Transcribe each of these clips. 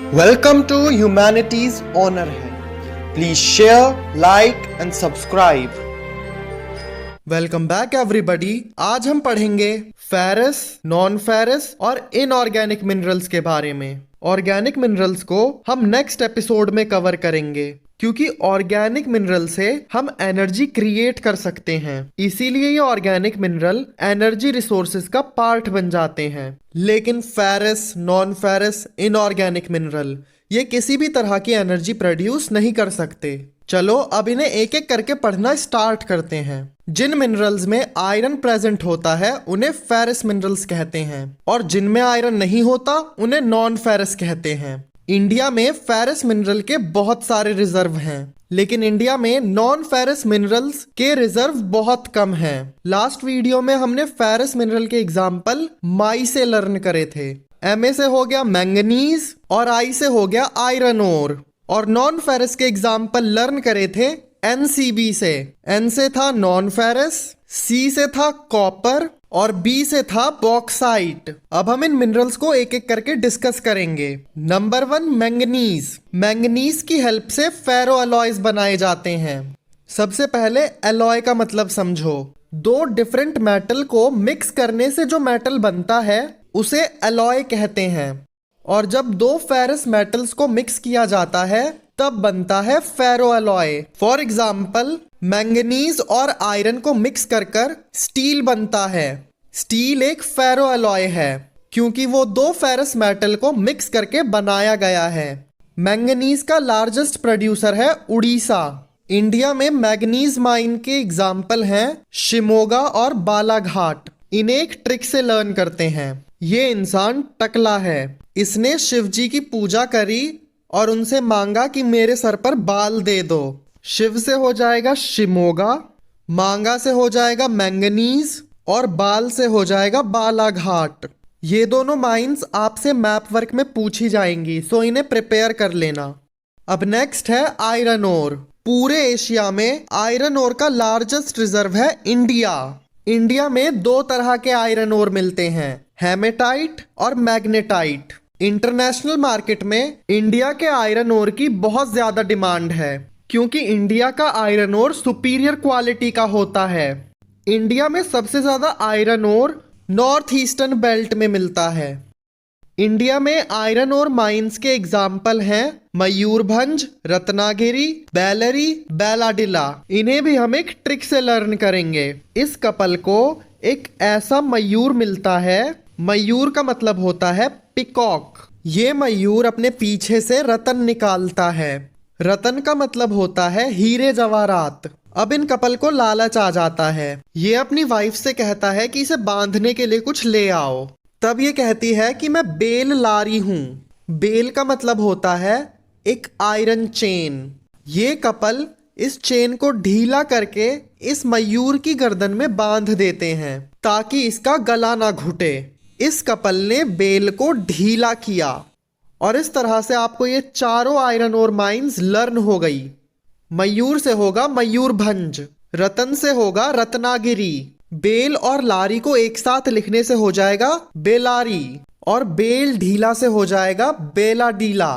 Welcome to humanities honour है। Please share, like and subscribe. Welcome back everybody. आज हम पढ़ेंगे फेरस, नॉन फेरस और इनऑर्गेनिक मिनरल्स के बारे में। ऑर्गेनिक मिनरल्स को हम नेक्स्ट एपिसोड में कवर करेंगे क्योंकि ऑर्गेनिक मिनरल से हम एनर्जी क्रिएट कर सकते हैं, इसीलिए ये ऑर्गेनिक मिनरल एनर्जी रिसोर्सेज का पार्ट बन जाते हैं। लेकिन ferrous, non ferrous, inorganic mineral ये किसी भी तरह की एनर्जी प्रोड्यूस नहीं कर सकते। चलो अब इन्हें एक एक करके पढ़ना स्टार्ट करते हैं। जिन मिनरल्स में आयरन प्रेजेंट होता है उन्हें फेरस मिनरल्स कहते हैं और जिनमें आयरन नहीं होता उन्हें नॉन फेरस कहते हैं। इंडिया में फेरस मिनरल के बहुत सारे रिजर्व हैं, लेकिन इंडिया में नॉन फेरस मिनरल्स के रिजर्व बहुत कम हैं। लास्ट वीडियो में हमने फेरस मिनरल के एग्जाम्पल माई से लर्न करे थे। Ma से हो गया मैंगनीज और I से हो गया आयरन ओर। और नॉन फेरस के एग्जाम्पल लर्न करे थे NCB से। N से था नॉन फेरस, C से था कॉपर और B से था बॉक्साइट। अब हम इन मिनरल्स को एक एक करके डिस्कस करेंगे। Number 1, manganese. मैंगनीज की हेल्प से फेरो अलॉयज बनाए जाते हैं। सबसे पहले अलॉय का मतलब समझो। दो डिफरेंट मेटल को मिक्स करने से जो मेटल बनता है उसे अलॉय कहते हैं। और जब दो फेरस मेटल्स को मिक्स किया जाता है तब बनता है फेरो अलॉय। फॉर एग्जाम्पल मैंगनीज और आयरन को मिक्स कर कर स्टील बनता है। स्टील एक फेरो अलॉय है क्योंकि वो दो फेरस मेटल को मिक्स करके बनाया गया है। मैंगनीज का लार्जेस्ट प्रोड्यूसर है उड़ीसा। इंडिया में मैंगनीज माइन के एग्जाम्पल हैं शिमोगा और बालाघाट। इन्हें एक ट्रिक से लर्न करते हैं। ये इंसान टकला है। इसने शिव जी की पूजा करी और उनसे मांगा कि मेरे सर पर बाल दे दो। शिव से हो जाएगा शिमोगा, मांगा से हो जाएगा मैंगनीज और बाल से हो जाएगा बालाघाट। ये दोनों माइंस आपसे मैप वर्क में पूछी जाएंगी, सो इन्हें प्रिपेयर कर लेना। अब नेक्स्ट है आयरन ओर। पूरे एशिया में आयरन ओर का लार्जेस्ट रिजर्व है इंडिया। इंडिया में दो तरह के आयरन ओर मिलते हैं, हेमेटाइट और मैग्नेटाइट। इंटरनेशनल मार्केट में इंडिया के आयरन ओर की बहुत ज्यादा डिमांड है क्योंकि इंडिया का आयरन ओर सुपीरियर क्वालिटी का होता है। इंडिया में सबसे ज्यादा iron ore north eastern belt में मिलता है। इंडिया में आयरन ओर माइंस के एग्जाम्पल हैं मयूरभंज, रत्नागिरी, बेलरी, बेलाडिला। इन्हें भी हम एक ट्रिक से लर्न करेंगे। इस कपल को एक ऐसा मयूर मिलता है। मयूर का मतलब होता है पिकॉक। ये मयूर अपने पीछे से रतन निकालता है। रतन का मतलब होता है हीरे जवाहरात। अब इन कपल को लालच आ जाता है। ये अपनी वाइफ से कहता है कि इसे बांधने के लिए कुछ ले आओ। तब ये कहती है कि मैं बेल ला रही हूं। बेल का मतलब होता है एक आयरन चेन। ये कपल इस चेन को ढीला करके इस मयूर की गर्दन में बांध देते हैं ताकि इसका गला ना घुटे। इस कपल ने बेल को ढीला किया और इस तरह से आपको ये चारों आयरन ओर माइंस लर्न हो गई। मयूर से होगा मयूरभंज, रतन से होगा रत्नागिरी, बेल और लारी को एक साथ लिखने से हो जाएगा बेलारी और बेल ढीला से हो जाएगा बेलाडीला।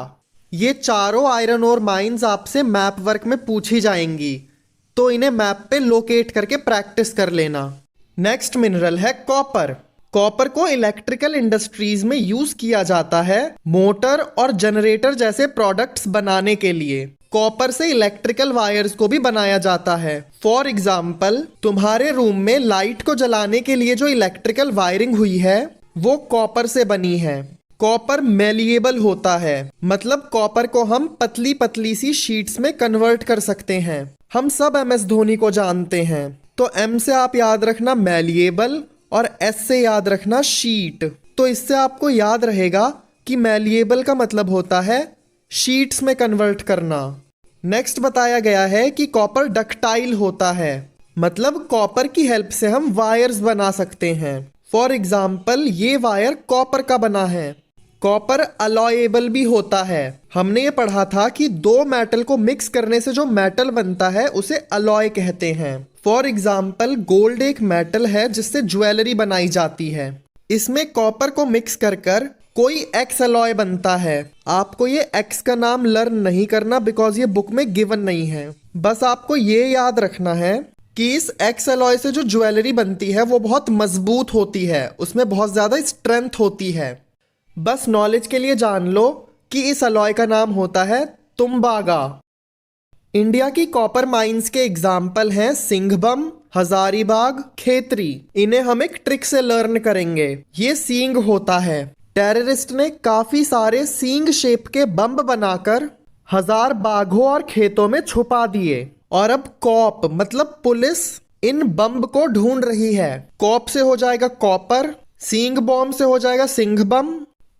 ये चारों आयरन ओर माइंस आपसे मैप वर्क में पूछी जाएंगी, तो इन्हें मैप पे लोकेट करके प्रैक्टिस कर लेना। नेक्स्ट मिनरल है कॉपर। कॉपर को इलेक्ट्रिकल इंडस्ट्रीज में यूज किया जाता है मोटर और जनरेटर जैसे प्रोडक्ट्स बनाने के लिए। कॉपर से इलेक्ट्रिकल वायर्स को भी बनाया जाता है। फॉर एग्जाम्पल तुम्हारे रूम में लाइट को जलाने के लिए जो इलेक्ट्रिकल वायरिंग हुई है वो कॉपर से बनी है। कॉपर मेलिएबल होता है, मतलब कॉपर को हम पतली पतली सी शीट्स में कन्वर्ट कर सकते हैं। हम सब MS धोनी को जानते हैं, तो M से आप याद रखना मेलिएबल और S से याद रखना शीट। तो इससे आपको याद रहेगा कि मेलिएबल का मतलब होता है शीट्स में कन्वर्ट करना। नेक्स्ट बताया गया है कि कॉपर डक्टाइल होता है, मतलब कॉपर की हेल्प से हम वायर्स बना सकते हैं। फॉर एग्जाम्पल ये वायर कॉपर का बना है। कॉपर अलॉयेबल भी होता है। हमने ये पढ़ा था कि दो मेटल को मिक्स करने से जो मेटल बनता है उसे अलॉय कहते हैं। फॉर एग्जाम्पल गोल्ड एक मेटल है जिससे ज्वेलरी बनाई जाती है। इसमें कॉपर को मिक्स कर कर कोई एक्स अलॉय बनता है। आपको ये एक्स का नाम लर्न नहीं करना बिकॉज ये बुक में गिवन नहीं है। बस आपको ये याद रखना है कि इस एक्स अलॉय से जो ज्वेलरी बनती है वो बहुत मजबूत होती है, उसमें बहुत ज़्यादा स्ट्रेंथ होती है। बस नॉलेज के लिए जान लो कि इस अलॉय का नाम होता है तुम्बागा। इंडिया की कॉपर माइंस के एग्जाम्पल हैं सिंघबम, हजारीबाग, खेतरी। इन्हें हम एक ट्रिक से लर्न करेंगे। ये सींग होता है। टेररिस्ट ने काफी सारे सींग शेप के बम बनाकर हजार बाघों और खेतों में छुपा दिए और अब कॉप मतलब पुलिस इन बम को ढूंढ रही है। कॉप से हो जाएगा कॉपर, सींग बॉम्ब से हो जाएगा सिंघ बम,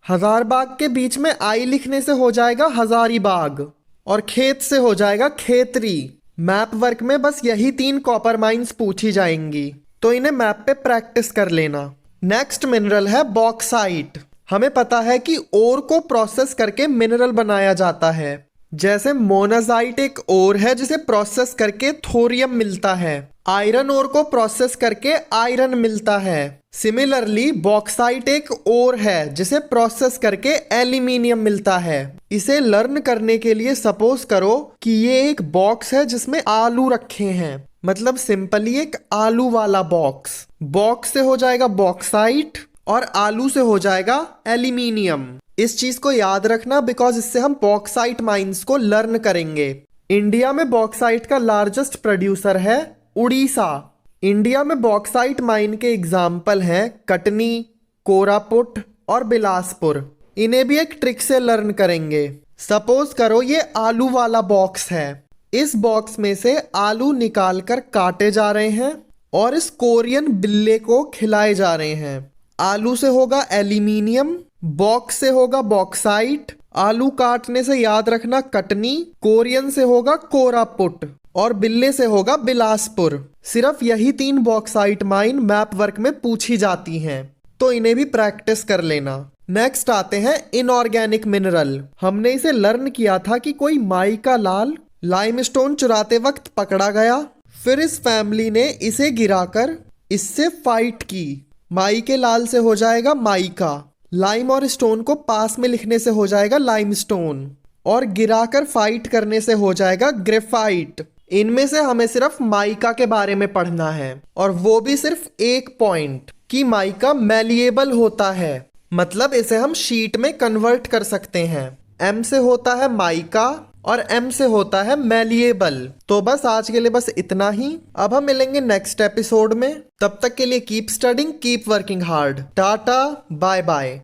हजार बाग के बीच में आई लिखने से हो जाएगा हजारीबाग और खेत से हो जाएगा खेतरी। मैप वर्क में बस यही 3 कॉपर माइंस पूछी जाएंगी, तो इन्हें मैप पे प्रैक्टिस कर लेना। नेक्स्ट मिनरल है बॉक्साइट। हमें पता है कि ओर को प्रोसेस करके मिनरल बनाया जाता है। जैसे मोनाजाइट एक ओर है जिसे प्रोसेस करके थोरियम मिलता है। आयरन ओर को प्रोसेस करके आयरन मिलता है। सिमिलरली बॉक्साइट एक ओर है जिसे प्रोसेस करके एल्यूमिनियम मिलता है। इसे लर्न करने के लिए सपोज करो कि ये एक बॉक्स है जिसमें आलू रखे हैं, मतलब सिंपली एक आलू वाला बॉक्स। बॉक्स से हो जाएगा बॉक्साइट और आलू से हो जाएगा एल्यूमिनियम। इस चीज को याद रखना बिकॉज इससे हम बॉक्साइट माइंस को लर्न करेंगे। इंडिया में बॉक्साइट का लार्जेस्ट प्रोड्यूसर है उड़ीसा। इंडिया में बॉक्साइट माइन के एग्जाम्पल हैं कटनी, कोरापुट और बिलासपुर। इन्हें भी एक ट्रिक से लर्न करेंगे। सपोज करो ये आलू वाला बॉक्स है। इस बॉक्स में से आलू निकालकर काटे जा रहे हैं और इस कोरियन बिल्ले को खिलाए जा रहे हैं। आलू से होगा एल्यूमिनियम, बॉक्स से होगा बॉक्साइट, आलू काटने से याद रखना कटनी, कोरियन से होगा कोरापुट और बिल्ले से होगा बिलासपुर। सिर्फ यही 3 बॉक्साइट माइन मैप वर्क में पूछी जाती हैं, तो इन्हें भी प्रैक्टिस कर लेना। नेक्स्ट आते हैं इनऑर्गेनिक मिनरल। हमने इसे लर्न किया था कि कोई माई का लाल लाइमस्टोन चुराते वक्त पकड़ा गया, फिर इस फैमिली ने इसे गिराकर इससे फाइट की। माई के लाल से हो जाएगा माइका, लाइम और स्टोन को पास में लिखने से हो जाएगा लाइमस्टोन और गिराकर फाइट करने से हो जाएगा ग्रेफाइट। इनमें से हमें सिर्फ माइका के बारे में पढ़ना है और वो भी सिर्फ एक पॉइंट कि माइका मैलिएबल होता है, मतलब इसे हम शीट में कन्वर्ट कर सकते हैं। एम से होता है माइका और एम से होता है मैलिएबल। तो बस आज के लिए बस इतना ही। अब हम मिलेंगे नेक्स्ट एपिसोड में। तब तक के लिए keep studying, keep working hard. Tata, bye bye.